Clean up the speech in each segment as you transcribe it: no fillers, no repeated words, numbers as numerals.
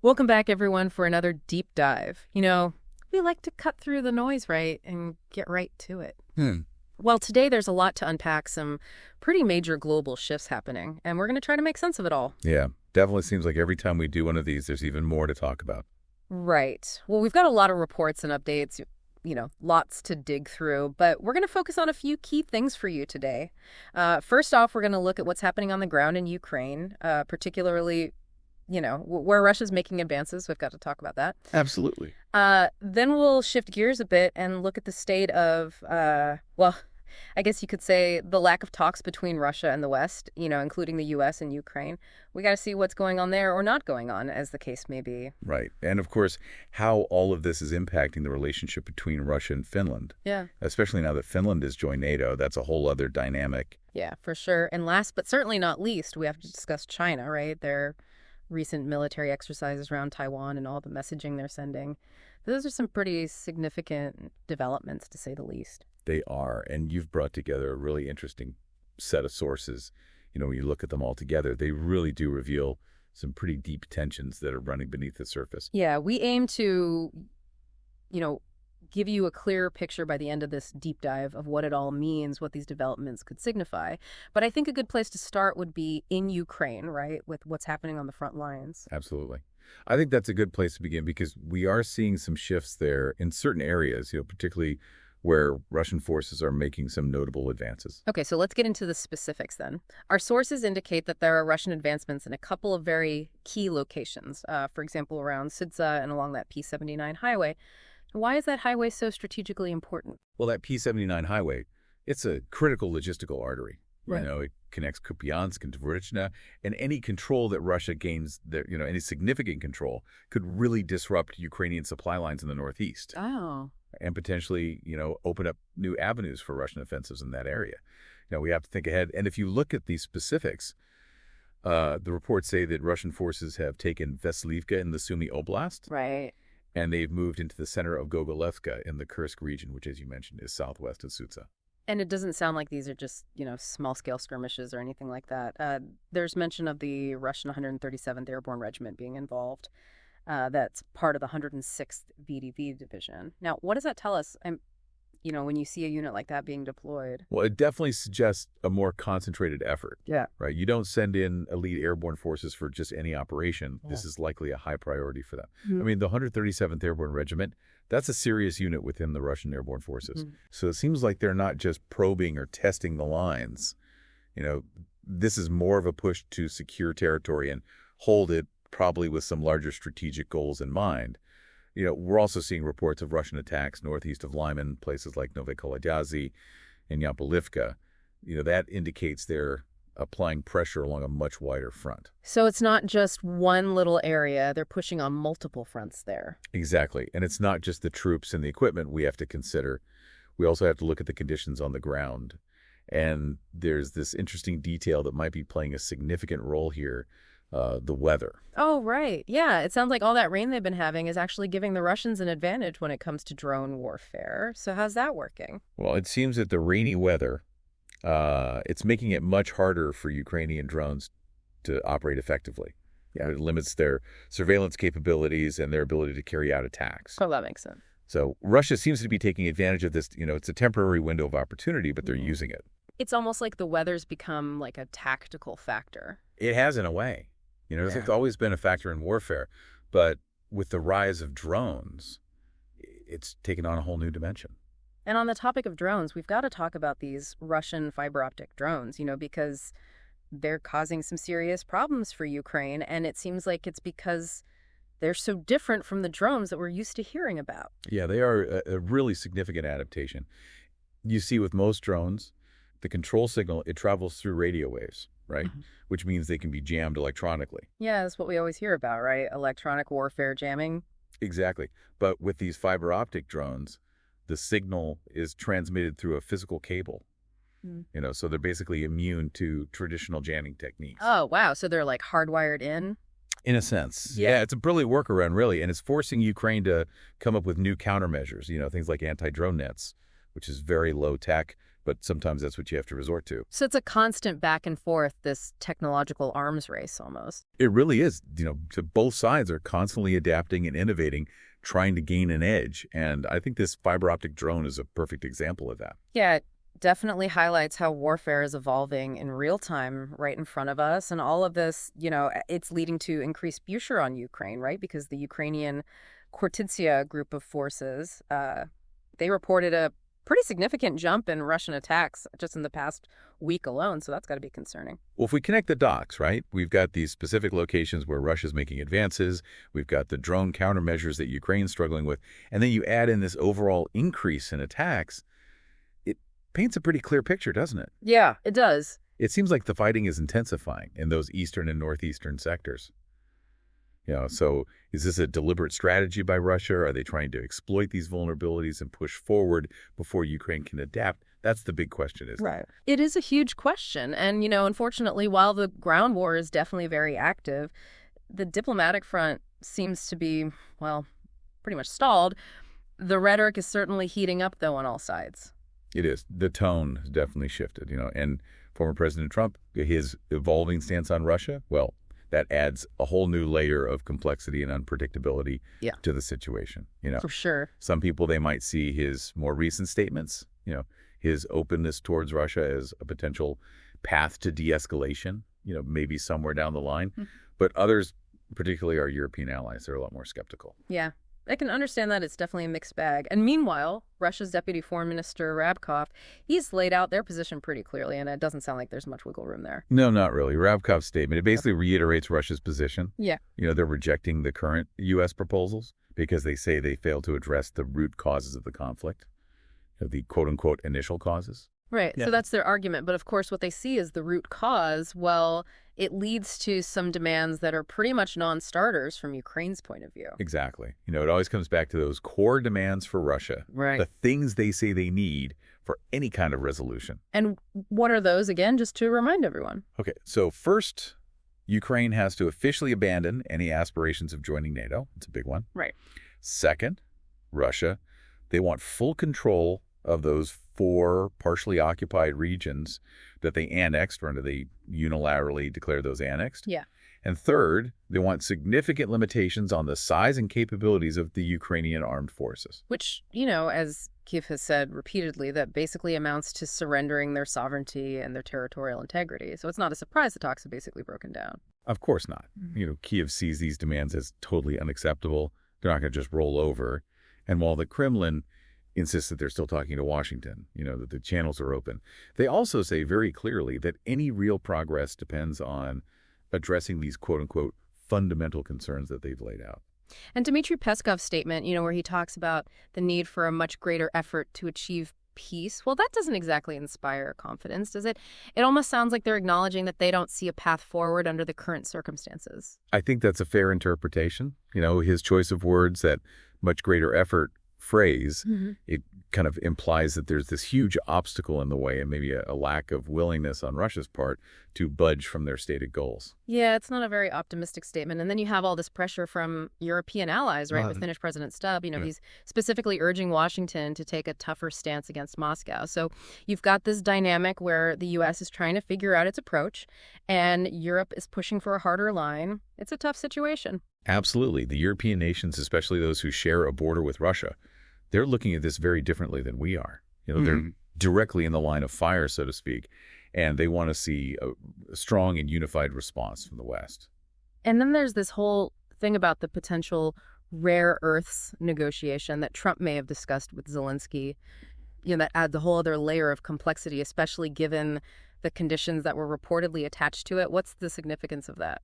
Welcome back, everyone, for another deep dive. We like to cut through the noise, right, and get right to it. Well, today there's a lot to unpack, some pretty major global shifts happening, and we're going to try to make sense of it all. Yeah, definitely seems like every time we do one of these, there's even more to talk about. Right. Well, we've got a lot of reports and updates, lots to dig through, but we're going to focus on a few key things for you today. First off, we're going to look at what's happening on the ground in Ukraine, particularly where Russia's making advances. We've got to talk about that. Absolutely. Then we'll shift gears a bit and look at the state of, I guess you could say the lack of talks between Russia and the West, including the U.S. and Ukraine. We got to see what's going on there or not going on, as the case may be. Right. And of course, how all of this is impacting the relationship between Russia and Finland. Yeah. Especially now that Finland has joined NATO. That's a whole other dynamic. Yeah, for sure. And last but certainly not least, we have to discuss China, right? Their recent military exercises around Taiwan and all the messaging they're sending. Those are some pretty significant developments, to say the least. They are. And you've brought together a really interesting set of sources. When you look at them all together, they really do reveal some pretty deep tensions that are running beneath the surface. Yeah, we aim to, give you a clearer picture by the end of this deep dive of what it all means, what these developments could signify. But I think a good place to start would be in Ukraine, right, with what's happening on the front lines. Absolutely. I think that's a good place to begin because we are seeing some shifts there in certain areas, particularly where Russian forces are making some notable advances. Okay, so let's get into the specifics then. Our sources indicate that there are Russian advancements in a couple of very key locations, for example, around Sudza and along that P-79 highway. Why is that highway so strategically important? Well, that P-79 highway, it's a critical logistical artery. Right. It connects Kupiansk and Dvorychna, and any control that Russia gains, any significant control, could really disrupt Ukrainian supply lines in the northeast. Oh. And potentially, open up new avenues for Russian offensives in that area. We have to think ahead. And if you look at these specifics, the reports say that Russian forces have taken Vasilivka in the Sumy Oblast. Right. And they've moved into the center of Gogolevka in the Kursk region, which, as you mentioned, is southwest of Sudza. And it doesn't sound like these are just, small-scale skirmishes or anything like that. There's mention of the Russian 137th Airborne Regiment being involved. That's part of the 106th VDV Division. Now, what does that tell us, when you see a unit like that being deployed? Well, it definitely suggests a more concentrated effort. Yeah. Right? You don't send in elite airborne forces for just any operation. Yeah. This is likely a high priority for them. Mm-hmm. I mean, the 137th Airborne Regiment, that's a serious unit within the Russian airborne forces. Mm-hmm. So it seems like they're not just probing or testing the lines. This is more of a push to secure territory and hold it, probably with some larger strategic goals in mind. We're also seeing reports of Russian attacks northeast of Lyman, places like Novokolodyazy and Yampolivka. That indicates they're applying pressure along a much wider front. So it's not just one little area. They're pushing on multiple fronts there. Exactly. And it's not just the troops and the equipment we have to consider. We also have to look at the conditions on the ground. And there's this interesting detail that might be playing a significant role here. The weather. Oh, right. Yeah, it sounds like all that rain they've been having is actually giving the Russians an advantage when it comes to drone warfare. So how's that working? Well, it seems that the rainy weather, it's making it much harder for Ukrainian drones to operate effectively. Yeah. It limits their surveillance capabilities and their ability to carry out attacks. Oh, that makes sense. So Russia seems to be taking advantage of this. It's a temporary window of opportunity, but they're using it. It's almost like the weather's become like a tactical factor. It has in a way. It's always been a factor in warfare, but with the rise of drones, it's taken on a whole new dimension. And on the topic of drones, we've got to talk about these Russian fiber optic drones, because they're causing some serious problems for Ukraine, and it seems like it's because they're so different from the drones that we're used to hearing about. Yeah, they are a really significant adaptation. You see with most drones, the control signal, it travels through radio waves. Right? Mm-hmm. Which means they can be jammed electronically. Yeah, that's what we always hear about, right? Electronic warfare jamming. Exactly. But with these fiber optic drones, the signal is transmitted through a physical cable. Mm. So they're basically immune to traditional jamming techniques. Oh, wow. So they're like hardwired in? In a sense. Yeah, it's a brilliant workaround, really. And it's forcing Ukraine to come up with new countermeasures, things like anti-drone nets, which is very low tech, but sometimes that's what you have to resort to. So it's a constant back and forth, this technological arms race almost. It really is. So both sides are constantly adapting and innovating, trying to gain an edge. And I think this fiber optic drone is a perfect example of that. Yeah, it definitely highlights how warfare is evolving in real time right in front of us. And all of this, it's leading to increased pressure on Ukraine, right? Because the Ukrainian Kwartitsia group of forces, they reported a pretty significant jump in Russian attacks just in the past week alone. So that's got to be concerning. Well, if we connect the dots, right, we've got these specific locations where Russia's making advances. We've got the drone countermeasures that Ukraine's struggling with. And then you add in this overall increase in attacks. It paints a pretty clear picture, doesn't it? Yeah, it does. It seems like the fighting is intensifying in those eastern and northeastern sectors. So is this a deliberate strategy by Russia? Are they trying to exploit these vulnerabilities and push forward before Ukraine can adapt? That's the big question, isn't it? It is a huge question. And, unfortunately, while the ground war is definitely very active, the diplomatic front seems to be, well, pretty much stalled. The rhetoric is certainly heating up, though, on all sides. It is. The tone has definitely shifted, and former President Trump, his evolving stance on Russia, well, that adds a whole new layer of complexity and unpredictability to the situation. For sure. Some people, they might see his more recent statements, his openness towards Russia as a potential path to de-escalation, maybe somewhere down the line. Mm-hmm. But others, particularly our European allies, they're a lot more skeptical. Yeah. I can understand that. It's definitely a mixed bag. And meanwhile, Russia's Deputy Foreign Minister Rabkov, he's laid out their position pretty clearly, and it doesn't sound like there's much wiggle room there. No, not really. Rabkov's statement, it basically reiterates Russia's position. Yeah. They're rejecting the current U.S. proposals because they say they fail to address the root causes of the conflict, the quote-unquote initial causes. Right. Yeah. So that's their argument. But of course, what they see is the root cause. Well, it leads to some demands that are pretty much non-starters from Ukraine's point of view. Exactly. It always comes back to those core demands for Russia. Right. The things they say they need for any kind of resolution. And what are those, again, just to remind everyone? Okay. So first, Ukraine has to officially abandon any aspirations of joining NATO. It's a big one. Right. Second, Russia, they want full control of those 4 partially occupied regions that they annexed, or they unilaterally declared those annexed. Yeah. And third, they want significant limitations on the size and capabilities of the Ukrainian armed forces. Which, as Kyiv has said repeatedly, that basically amounts to surrendering their sovereignty and their territorial integrity. So it's not a surprise the talks have basically broken down. Of course not. Mm-hmm. Kyiv sees these demands as totally unacceptable. They're not going to just roll over. And while the Kremlin insists that they're still talking to Washington, that the channels are open, they also say very clearly that any real progress depends on addressing these quote-unquote fundamental concerns that they've laid out. And Dmitry Peskov's statement, where he talks about the need for a much greater effort to achieve peace, well, that doesn't exactly inspire confidence, does it? It almost sounds like they're acknowledging that they don't see a path forward under the current circumstances. I think that's a fair interpretation. His choice of words, that much greater effort phrase, mm-hmm. It kind of implies that there's this huge obstacle in the way and maybe a lack of willingness on Russia's part to budge from their stated goals. Yeah, it's not a very optimistic statement. And then you have all this pressure from European allies, right, with Finnish President Stubb. He's specifically urging Washington to take a tougher stance against Moscow. So you've got this dynamic where the U.S. is trying to figure out its approach and Europe is pushing for a harder line. It's a tough situation. Absolutely. The European nations, especially those who share a border with Russia, they're looking at this very differently than we are. They're directly in the line of fire, so to speak, and they want to see a strong and unified response from the West. And then there's this whole thing about the potential rare earths negotiation that Trump may have discussed with Zelensky, that adds a whole other layer of complexity, especially given the conditions that were reportedly attached to it. What's the significance of that?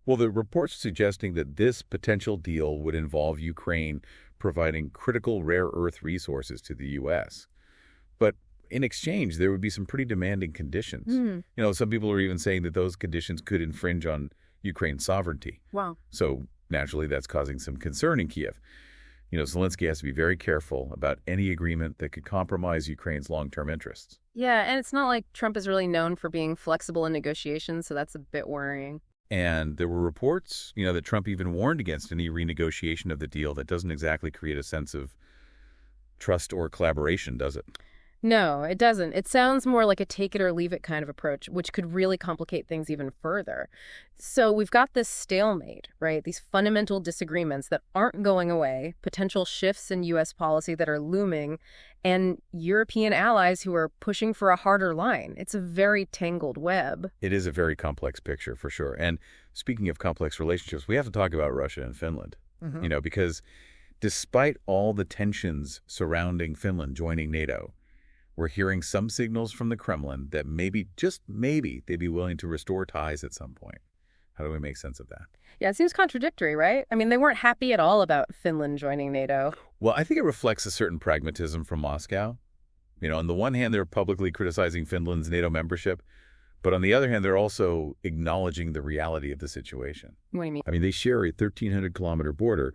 Well, the reports suggesting that this potential deal would involve Ukraine providing critical rare earth resources to the U.S. But in exchange, there would be some pretty demanding conditions. Some people are even saying that those conditions could infringe on Ukraine's sovereignty. Wow. So naturally, that's causing some concern in Kyiv. Zelensky has to be very careful about any agreement that could compromise Ukraine's long-term interests. Yeah, and it's not like Trump is really known for being flexible in negotiations, so that's a bit worrying. And there were reports, that Trump even warned against any renegotiation of the deal that doesn't exactly create a sense of trust or collaboration, does it? No, it doesn't. It sounds more like a take it or leave it kind of approach, which could really complicate things even further. So we've got this stalemate, right? These fundamental disagreements that aren't going away, potential shifts in U.S. policy that are looming, and European allies who are pushing for a harder line. It's a very tangled web. It is a very complex picture, for sure. And speaking of complex relationships, we have to talk about Russia and Finland, because despite all the tensions surrounding Finland joining NATO, we're hearing some signals from the Kremlin that maybe, just maybe, they'd be willing to restore ties at some point. How do we make sense of that? Yeah, it seems contradictory, right? I mean, they weren't happy at all about Finland joining NATO. Well, I think it reflects a certain pragmatism from Moscow. On the one hand, they're publicly criticizing Finland's NATO membership, but on the other hand, they're also acknowledging the reality of the situation. What do you mean? I mean, they share a 1,300-kilometer border,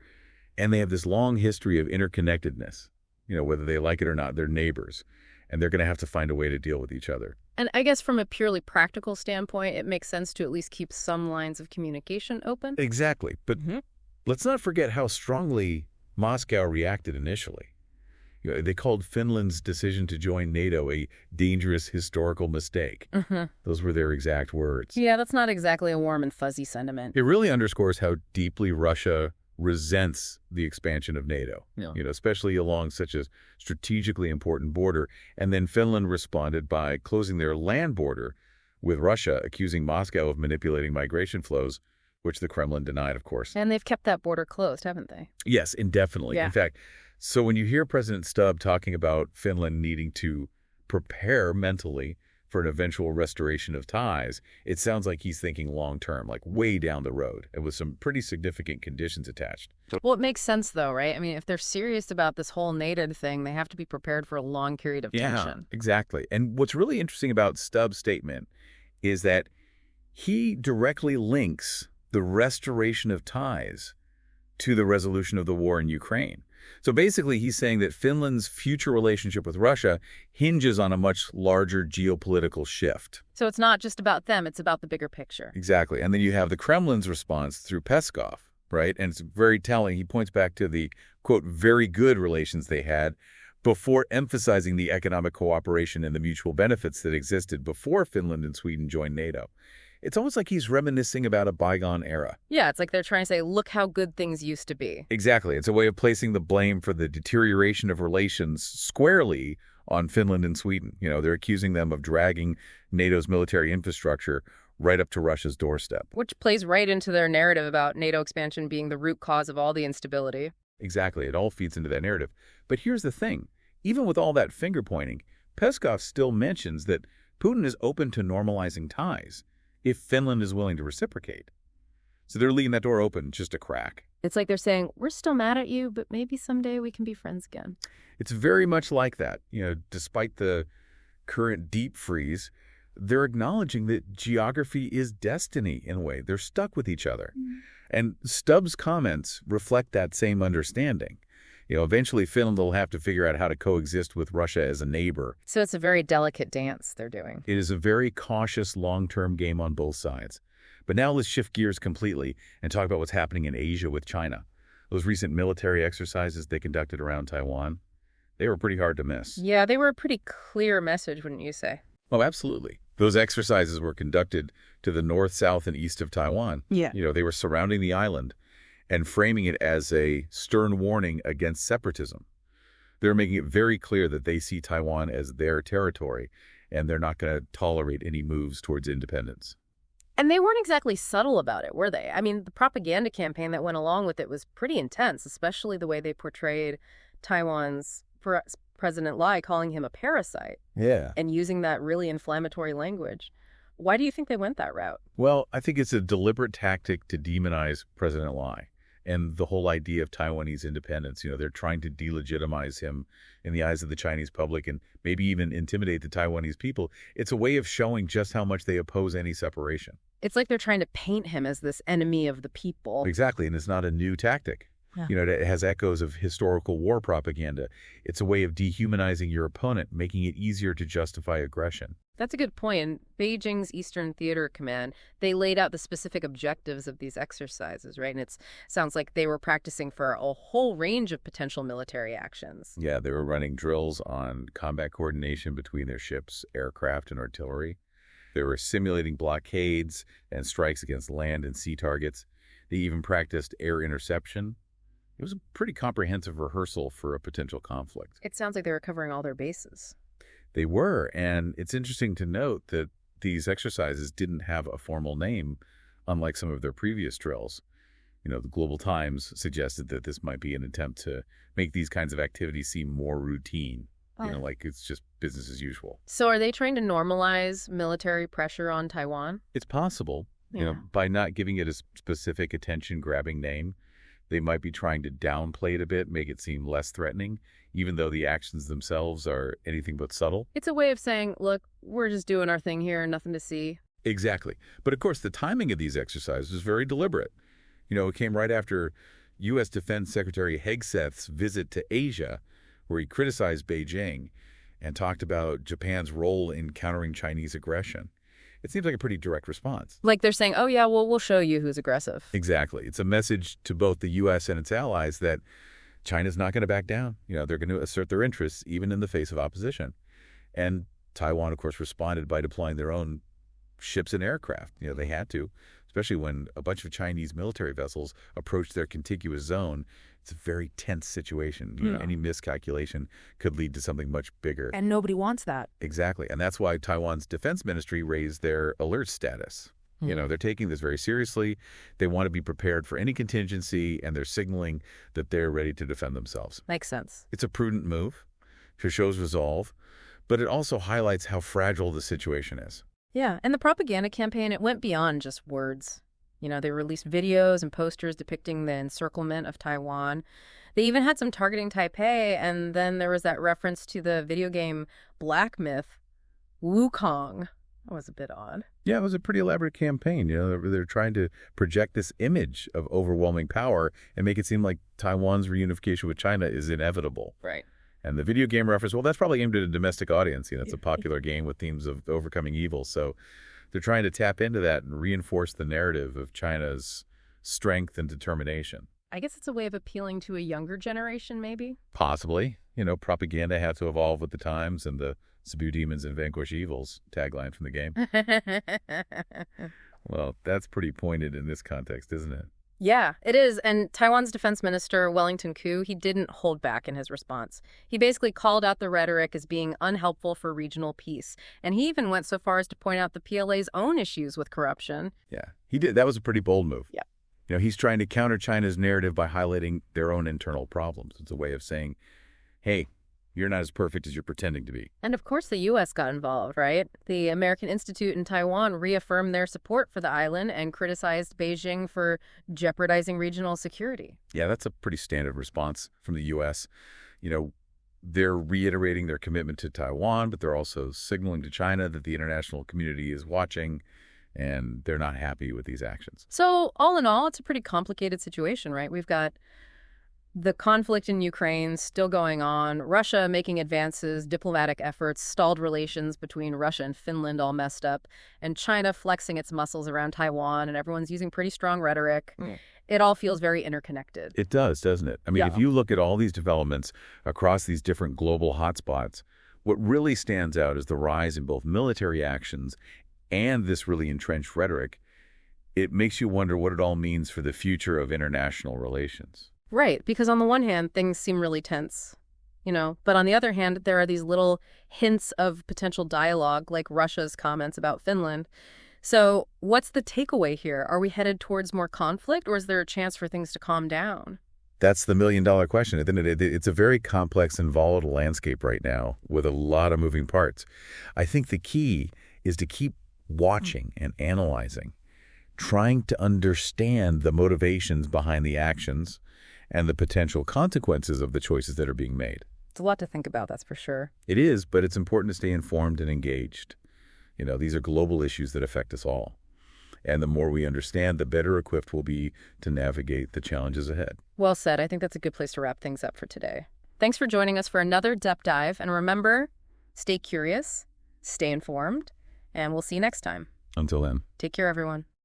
and they have this long history of interconnectedness. Whether they like it or not, they're neighbors. And they're going to have to find a way to deal with each other. And I guess from a purely practical standpoint, it makes sense to at least keep some lines of communication open. Exactly. But let's not forget how strongly Moscow reacted initially. They called Finland's decision to join NATO a dangerous historical mistake. Those were their exact words. Yeah, that's not exactly a warm and fuzzy sentiment. It really underscores how deeply Russia resents the expansion of NATO, especially along such a strategically important border. And then Finland responded by closing their land border with Russia, accusing Moscow of manipulating migration flows, which the Kremlin denied, of course. And they've kept that border closed, haven't they? Yes, indefinitely. Yeah. In fact, so when you hear President Stubb talking about Finland needing to prepare mentally for an eventual restoration of ties, it sounds like he's thinking long-term, like way down the road, and with some pretty significant conditions attached. Well, it makes sense, though, right? I mean, if they're serious about this whole NATO thing, they have to be prepared for a long period of tension. Yeah, exactly. And what's really interesting about Stubb's statement is that he directly links the restoration of ties to the resolution of the war in Ukraine. So basically, he's saying that Finland's future relationship with Russia hinges on a much larger geopolitical shift. So it's not just about them, it's about the bigger picture. Exactly. And then you have the Kremlin's response through Peskov, right? And it's very telling. He points back to the, quote, very good relations they had before emphasizing the economic cooperation and the mutual benefits that existed before Finland and Sweden joined NATO. It's almost like he's reminiscing about a bygone era. Yeah, it's like they're trying to say, look how good things used to be. Exactly. It's a way of placing the blame for the deterioration of relations squarely on Finland and Sweden. They're accusing them of dragging NATO's military infrastructure right up to Russia's doorstep. Which plays right into their narrative about NATO expansion being the root cause of all the instability. Exactly. It all feeds into that narrative. But here's the thing. Even with all that finger-pointing, Peskov still mentions that Putin is open to normalizing ties if Finland is willing to reciprocate. So they're leaving that door open just a crack. It's like they're saying, we're still mad at you, but maybe someday we can be friends again. It's very much like that. Despite the current deep freeze, they're acknowledging that geography is destiny in a way. They're stuck with each other. And Stubb's comments reflect that same understanding. Eventually Finland will have to figure out how to coexist with Russia as a neighbor. So it's a very delicate dance they're doing. It is a very cautious, long-term game on both sides. But now let's shift gears completely and talk about what's happening in Asia with China. Those recent military exercises they conducted around Taiwan, they were pretty hard to miss. Yeah, they were a pretty clear message, wouldn't you say? Oh, absolutely. Those exercises were conducted to the north, south, and east of Taiwan. Yeah. They were surrounding the island and framing it as a stern warning against separatism. They're making it very clear that they see Taiwan as their territory, and they're not going to tolerate any moves towards independence. And they weren't exactly subtle about it, were they? I mean, the propaganda campaign that went along with it was pretty intense, especially the way they portrayed Taiwan's President Lai, calling him a parasite. Yeah. And using that really inflammatory language. Why do you think they went that route? Well, I think it's a deliberate tactic to demonize President Lai and the whole idea of Taiwanese independence. They're trying to delegitimize him in the eyes of the Chinese public and maybe even intimidate the Taiwanese people. It's a way of showing just how much they oppose any separation. It's like they're trying to paint him as this enemy of the people. Exactly, and it's not a new tactic. Yeah. It has echoes of historical war propaganda. It's a way of dehumanizing your opponent, making it easier to justify aggression. That's a good point. In Beijing's Eastern Theater Command, they laid out the specific objectives of these exercises, right? And it sounds like they were practicing for a whole range of potential military actions. Yeah, they were running drills on combat coordination between their ships, aircraft, and artillery. They were simulating blockades and strikes against land and sea targets. They even practiced air interception. It was a pretty comprehensive rehearsal for a potential conflict. It sounds like they were covering all their bases. They were, and it's interesting to note that these exercises didn't have a formal name, unlike some of their previous drills. The Global Times suggested that this might be an attempt to make these kinds of activities seem more routine, like it's just business as usual. So are they trying to normalize military pressure on Taiwan? It's possible, by not giving it a specific attention-grabbing name. They might be trying to downplay it a bit, make it seem less threatening, even though the actions themselves are anything but subtle. It's a way of saying, look, we're just doing our thing here, nothing to see. Exactly. But of course, the timing of these exercises was very deliberate. It came right after U.S. Defense Secretary Hegseth's visit to Asia, where he criticized Beijing and talked about Japan's role in countering Chinese aggression. It seems like a pretty direct response. Like they're saying, oh, yeah, well, we'll show you who's aggressive. Exactly. It's a message to both the U.S. and its allies that China's not going to back down. They're going to assert their interests even in the face of opposition. And Taiwan, of course, responded by deploying their own ships and aircraft. They had to, especially when a bunch of Chinese military vessels approached their contiguous zone. It's a very tense situation. Any miscalculation could lead to something much bigger. And nobody wants that. Exactly. And that's why Taiwan's defense ministry raised their alert status. They're taking this very seriously. They want to be prepared for any contingency, and they're signaling that they're ready to defend themselves. Makes sense. It's a prudent move. It shows resolve, but it also highlights how fragile the situation is. Yeah, and the propaganda campaign, it went beyond just words. They released videos and posters depicting the encirclement of Taiwan. They even had some targeting Taipei, and then there was that reference to the video game Black Myth, Wukong. That was a bit odd. Yeah, it was a pretty elaborate campaign. They're trying to project this image of overwhelming power and make it seem like Taiwan's reunification with China is inevitable. Right. And the video game reference, well, that's probably aimed at a domestic audience. It's a popular game with themes of overcoming evil. So they're trying to tap into that and reinforce the narrative of China's strength and determination. I guess it's a way of appealing to a younger generation, maybe? Possibly. Propaganda had to evolve with the times, and the subdue demons and vanquish evils tagline from the game. Well, that's pretty pointed in this context, isn't it? Yeah, it is. And Taiwan's defense minister, Wellington Koo, he didn't hold back in his response. He basically called out the rhetoric as being unhelpful for regional peace. And he even went so far as to point out the PLA's own issues with corruption. Yeah, he did. That was a pretty bold move. Yeah. He's trying to counter China's narrative by highlighting their own internal problems. It's a way of saying, hey, you're not as perfect as you're pretending to be. And of course the U.S. got involved, right? The American Institute in Taiwan reaffirmed their support for the island and criticized Beijing for jeopardizing regional security. Yeah, that's a pretty standard response from the U.S. They're reiterating their commitment to Taiwan, but they're also signaling to China that the international community is watching, and they're not happy with these actions. So all in all, it's a pretty complicated situation, right? We've got the conflict in Ukraine still going on, Russia making advances, diplomatic efforts, stalled relations between Russia and Finland all messed up, and China flexing its muscles around Taiwan, and everyone's using pretty strong rhetoric. It all feels very interconnected. It does, doesn't it? I mean, if you look at all these developments across these different global hotspots, what really stands out is the rise in both military actions and this really entrenched rhetoric. It makes you wonder what it all means for the future of international relations. Right, because on the one hand, things seem really tense, but on the other hand, there are these little hints of potential dialogue, like Russia's comments about Finland. So what's the takeaway here? Are we headed towards more conflict, or is there a chance for things to calm down? That's the million-dollar question, isn't it? It's a very complex and volatile landscape right now with a lot of moving parts. I think the key is to keep watching and analyzing, trying to understand the motivations behind the actions and the potential consequences of the choices that are being made. It's a lot to think about, that's for sure. It is, but it's important to stay informed and engaged. These are global issues that affect us all. And the more we understand, the better equipped we'll be to navigate the challenges ahead. Well said. I think that's a good place to wrap things up for today. Thanks for joining us for another Depth Dive. And remember, stay curious, stay informed, and we'll see you next time. Until then. Take care, everyone.